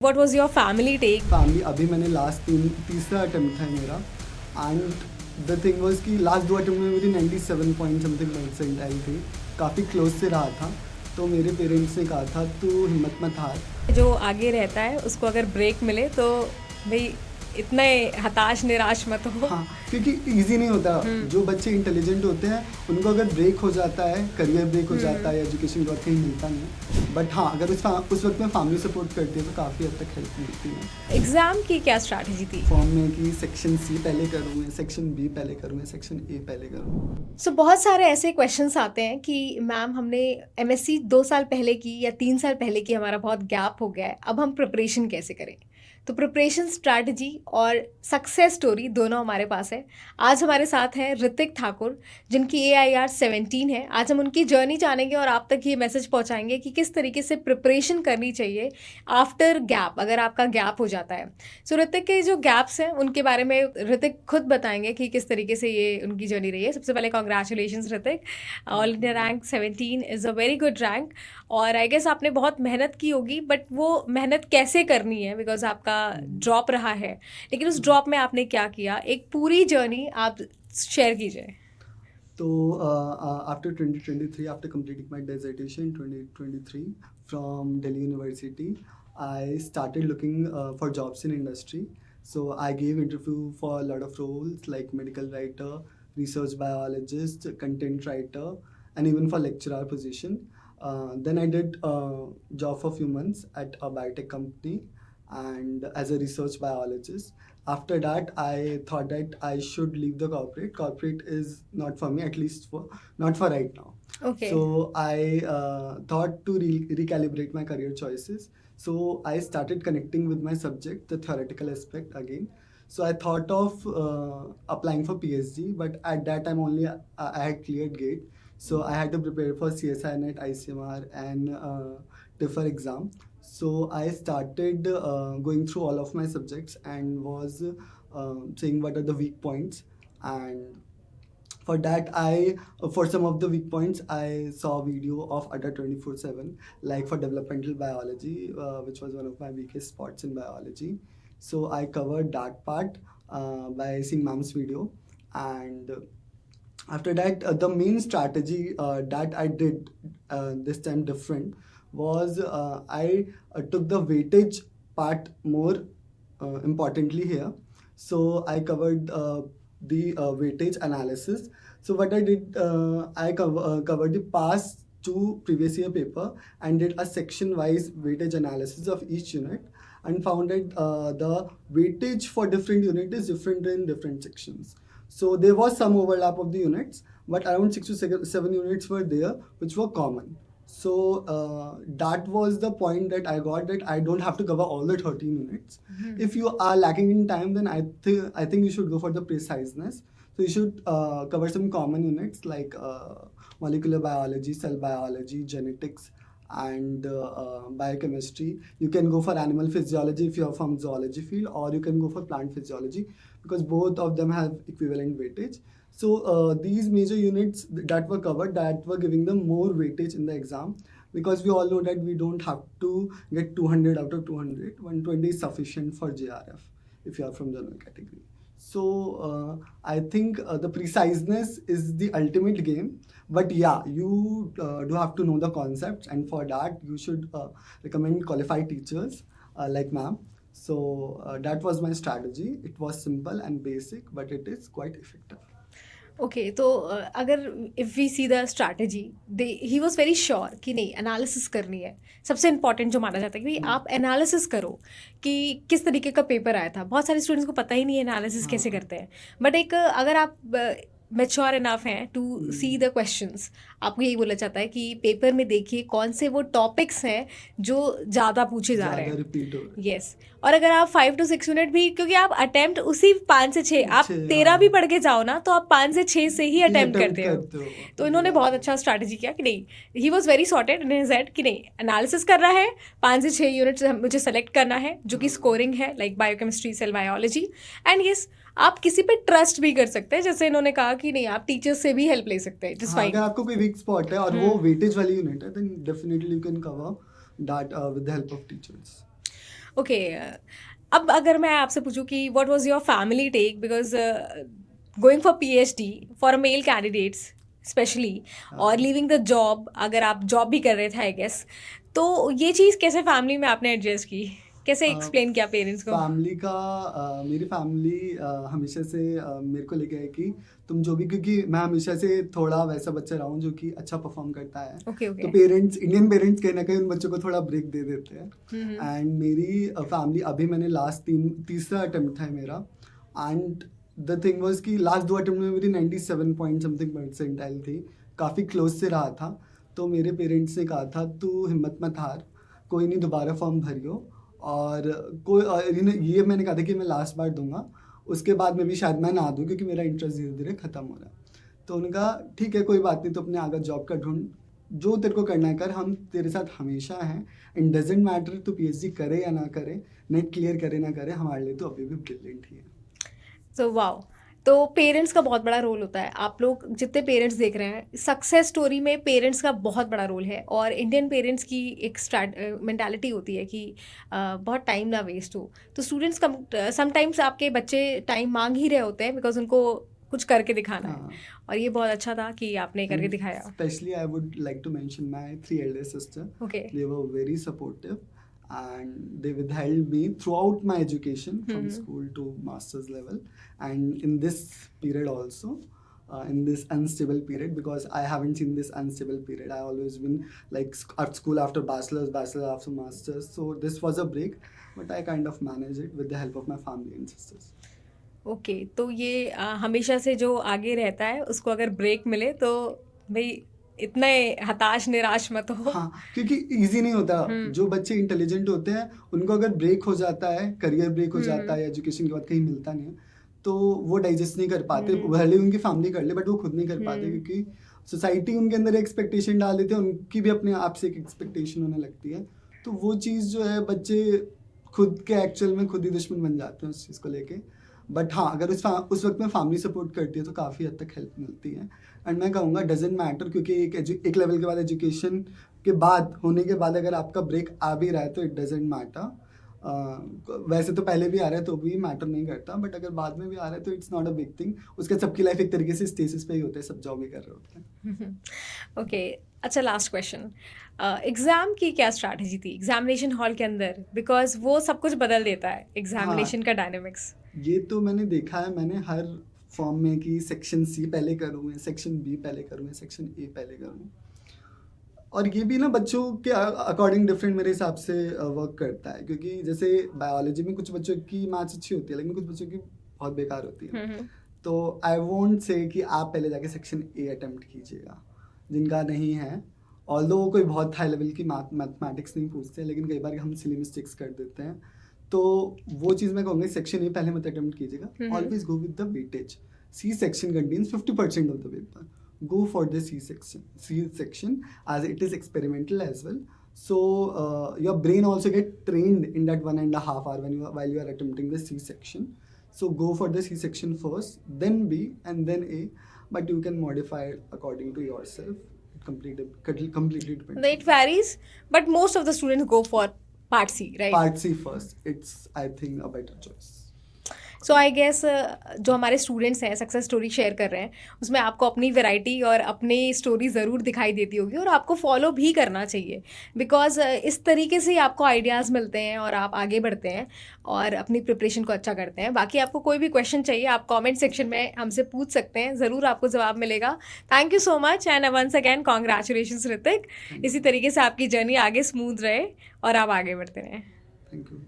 What was your family take? Family अभी मैंने तीसरा अटेम्प्ट था मेरा एंड द थिंग वाज कि लास्ट 2 अटेम्प्ट में मेरी 97 पॉइंट समथिंग परसेंट आई थी, काफ़ी क्लोज से रहा था। तो मेरे पेरेंट्स ने कहा था तू हिम्मत मत हार। जो आगे रहता है उसको अगर ब्रेक मिले तो भाई इतने हताश निराश मत हो। हाँ, क्योंकि इजी नहीं होता। जो बच्चे इंटेलिजेंट होते हैं उनको अगर ब्रेक हो जाता है, करियर ब्रेक हो जाता है, एजुकेशन का कहीं मिलता नहीं है। बट हाँ, अगर उस वक्त में फैमिली सपोर्ट करती है तो काफ़ी हद तक हेल्प मिलती है। एग्जाम की क्या स्ट्रैटेजी थी? फॉर्म में कि सेक्शन सी पहले करूँ या सेक्शन बी पहले करूँ या सेक्शन ए पहले करूँ। सो बहुत सारे ऐसे क्वेश्चंस आते हैं कि मैम हमने एमएससी 2 साल पहले की या 3 साल पहले की, हमारा बहुत गैप हो गया है, अब हम प्रिपरेशन कैसे करें? तो प्रिपरेशन स्ट्रैटेजी और सक्सेस स्टोरी दोनों हमारे पास है। आज हमारे साथ हैं ऋतिक ठाकुर, जिनकी AIR 17 है। आज हम उनकी जर्नी जानेंगे और आप तक ये मैसेज पहुंचाएंगे कि किस तरीके से प्रिपरेशन करनी चाहिए आफ्टर गैप, अगर आपका गैप हो जाता है। सो ऋतिक के जो गैप्स हैं उनके बारे में ऋतिक खुद बताएंगे कि किस तरीके से ये उनकी जर्नी रही है। सबसे पहले congratulations Hrithik, all India rank 17 is a very good rank. और आई गेस आपने बहुत मेहनत की होगी, बट वो मेहनत कैसे करनी है, बिकॉज आपका ड्रॉप रहा है, लेकिन उस ड्रॉप में आपने क्या किया, एक पूरी जर्नी आप शेयर कीजिए। So, after 2023, after completing my dissertation in 2023 from Delhi University, I started looking for jobs in industry. So I gave interview for a lot of roles like medical writer, research biologist, content writer, and even for lecturer position. Then I did job for few months at a biotech company and as a research biologist. After that, I thought that I should leave the corporate. Corporate is not for me, at least for not for right now. Okay. So I thought to recalibrate my career choices. So I started connecting with my subject, the theoretical aspect again. So I thought of applying for PhD, but at that time only I had cleared GATE. So I had to prepare for CSI NET, ICMR, and TIFR exam. So I started going through all of my subjects and was saying what are the weak points. And for that, for some of the weak points, I saw a video of Adda 24/7, like for developmental biology, which was one of my weakest spots in biology. So I covered that part by seeing Mam's video. And after that, the main strategy that I did this time different was I took the weightage part more importantly here. So I covered the weightage analysis. So what I did, I covered the past 2 previous year paper and did a section wise weightage analysis of each unit and found that the weightage for different unit is different in different sections. So there was some overlap of the units, but around 6 to 7 units were there which were common. So that was the point that I got, that I don't have to cover all the 13 units. If you are lacking in time, then I think you should go for the preciseness. So you should cover some common units like molecular biology, cell biology, genetics, and biochemistry. You can go for animal physiology if you are from zoology field, or you can go for plant physiology because both of them have equivalent weightage. So these major units that were covered, that were giving them more weightage in the exam, because we all know that we don't have to get 200 out of 200. 120 is sufficient for JRF if you are from general category. So I think the preciseness is the ultimate game. But yeah, you do have to know the concepts, and for that you should recommend qualified teachers like ma'am. So that was my strategy. It was simple and basic, but it is quite effective. Okay, तो अगर if we see the strategy, they he was very sure कि नहीं analysis करनी है। सबसे important जो माना जाता है कि भाई आप एनालिसिस करो कि किस तरीके का पेपर आया था। बहुत सारे स्टूडेंट्स को पता ही नहीं है एनालिसिस कैसे करते हैं, बट एक अगर आप मेच्योर इनफ हैं टू सी द क्वेश्चंस, आपको यही बोला जाता है कि पेपर में देखिए कौन से वो टॉपिक्स हैं जो ज़्यादा पूछे जा रहे हैं। रिपीट हो रहा है। यस, और अगर आप 5 to 6 मिनट भी, क्योंकि आप अटेम्प्ट उसी 5 से 6, आप 13 भी पढ़ के जाओ ना तो आप 5 से 6 से ही अटेम्प्ट करते हो। तो इन्होंने बहुत अच्छा स्ट्रैटेजी किया कि नहीं, ही was very sorted in his head कि नहीं एनालिसिस कर रहा है, 5 से 6 यूनिट्स मुझे सेलेक्ट करना है जो कि स्कोरिंग है, like biochemistry, cell biology. And yes, आप किसी पे ट्रस्ट भी कर सकते हैं, जैसे इन्होंने कहा कि नहीं आप टीचर्स से भी हेल्प ले सकते हैं। जिस अगर आपको कोई वीक स्पॉट है और वो वेटेज वाली यूनिट है, then definitely you can cover that with the help of teachers. Okay, अब अगर मैं आपसे पूछूं कि what was your family take, because going for PhD for male candidates specially, और लीविंग द जॉब, अगर आप जॉब भी कर रहे थे आई गेस, तो ये चीज़ कैसे फैमिली में आपने एडजस्ट की, कैसे एक्सप्लेन किया पेरेंट्स को? फैमिली का मेरी फैमिली हमेशा से मेरे को लेके है कि तुम जो भी, क्योंकि मैं हमेशा से थोड़ा वैसा बच्चा रहा हूँ जो कि अच्छा परफॉर्म करता है, ओके तो ओके। पेरेंट्स, इंडियन पेरेंट्स कहीं ना कहीं उन बच्चों को थोड़ा ब्रेक दे देते हैं। एंड मेरी फैमिली, अभी मैंने तीसरा अटेम्प्ट था मेरा, एंड द थिंग वाज कि लास्ट 2 अटेम्प्ट में मेरी 97 पॉइंट समथिंग परसेंटाइल थी, काफ़ी क्लोज से रहा था। तो मेरे पेरेंट्स ने कहा था तू हिम्मत मत हार, कोई नहीं, दोबारा फॉर्म भरियो, और ये मैंने कहा था कि मैं लास्ट बार दूंगा, उसके बाद में भी शायद मैं ना दूं क्योंकि मेरा इंटरेस्ट धीरे धीरे ख़त्म हो रहा है। तो उन्होंने कहा ठीक है कोई बात नहीं, तो अपने आगे जॉब का ढूंढ, जो तेरे को करना है कर, हम तेरे साथ हमेशा हैं, एंड डजेंट मैटर तू पीएचडी करे या ना करे, नेट क्लियर करे ना करे, हमारे लिए तो अभी भी ब्रिलियंट ही है। सो वाओ, तो पेरेंट्स का बहुत बड़ा रोल होता है। आप लोग जितने पेरेंट्स देख रहे हैं, सक्सेस स्टोरी में पेरेंट्स का बहुत बड़ा रोल है, और इंडियन पेरेंट्स की एक मेंटालिटी होती है कि बहुत टाइम ना वेस्ट हो। तो स्टूडेंट्स समटाइम्स आपके बच्चे टाइम मांग ही रहे होते हैं बिकॉज उनको कुछ करके दिखाना है, और ये बहुत अच्छा था कि आपने करके दिखाया। Especially I would like to mention my 3 elder sister. Okay. They were very supportive and they withheld me throughout my education from school to master's level, and in this period also, in this unstable period, because I haven't seen this unstable period. I always been like at school after bachelor's after master's, so this was a break, but I kind of managed it with the help of my family and sisters. Okay, तो ये हमेशा से जो आगे रहता है उसको अगर ब्रेक मिले तो भाई इतने हताश निराश मत हो। हाँ, क्योंकि इजी नहीं होता। जो बच्चे इंटेलिजेंट होते हैं उनको अगर ब्रेक हो जाता है, करियर ब्रेक हो जाता है, एजुकेशन के बाद कहीं मिलता नहीं है, तो वो डाइजेस्ट नहीं कर पाते। भले उनकी फैमिली कर ले बट वो खुद नहीं कर पाते, क्योंकि सोसाइटी उनके अंदर एक्सपेक्टेशन डाल देते हैं, उनकी भी अपने आप से एक एक्सपेक्टेशन होने लगती है। तो वो चीज़ जो है, बच्चे खुद के एक्चुअल में खुद ही दुश्मन बन जाते हैं उस चीज़ को लेके। बट हाँ, अगर उस वक्त में फैमिली सपोर्ट करती है तो काफ़ी हद तक हेल्प मिलती है। एंड मैं कहूँगा डजेंट मैटर, क्योंकि एक लेवल के बाद, एजुकेशन के बाद होने के बाद अगर आपका ब्रेक आ भी रहा है तो इट डजेंट मैटर। वैसे तो पहले भी आ रहा है तो भी मैटर नहीं करता, बट अगर बाद में भी आ रहा है तो it's not a big thing. उसके सबकी लाइफ एक तरीके से स्टेसिस पे ही होते हैं, सब जॉब ही कर रहे होते हैं। ओके, अच्छा लास्ट क्वेश्चन, एग्ज़ाम की क्या स्ट्रैटेजी थी एग्जामिनेशन हॉल के अंदर, बिकॉज वो सब कुछ बदल देता है एग्जामिनेशन का डायनेमिक्स। ये तो मैंने देखा है, मैंने हर फॉर्म में कि सेक्शन सी पहले करूँ, सेक्शन बी पहले करूँ, सेक्शन ए पहले करूँ, और ये भी ना बच्चों के अकॉर्डिंग डिफरेंट मेरे हिसाब से वर्क करता है। क्योंकि जैसे बायोलॉजी में कुछ बच्चों की मैथ्स अच्छी होती है लेकिन कुछ बच्चों की बहुत बेकार होती है। तो आई वोंट से कि आप पहले जाके सेक्शन ए अटेम्प्ट कीजिएगा, जिनका नहीं है। ऑल्दो कोई बहुत हाई लेवल की मैथमेटिक्स नहीं पूछते, लेकिन कई बार हम सिली मिस्टेक्स कर देते हैं, तो वो चीज़ मैं कहूँगी सेक्शन ए पहले मत अटेम्प्ट कीजिएगा। Always go with the weightage. C section contains 50% of the paper, go for the C section as it is experimental as well. So your brain also get trained in that 1.5 hour while you are attempting the C section. So go for the C section first, then B, and then A, but you can modify it according to yourself. Completely depends. It varies, but most of the students go for part C, right? Part C first. It's, I think, a better choice. So I guess जो हमारे students हैं success story share कर रहे हैं, उसमें आपको अपनी variety और अपनी स्टोरी ज़रूर दिखाई देती होगी, और आपको फॉलो भी करना चाहिए, बिकॉज इस तरीके से ही आपको आइडियाज़ मिलते हैं और आप आगे बढ़ते हैं और अपनी प्रिपरेशन को अच्छा करते हैं। बाकी आपको कोई भी क्वेश्चन चाहिए आप कमेंट सेक्शन में हमसे पूछ सकते हैं, ज़रूर आपको जवाब मिलेगा। Thank you so much and once again congratulations Hrithik. इसी तरीके से आपकी जर्नी आगे स्मूथ रहे और आप आगे बढ़ते रहें। Thank you.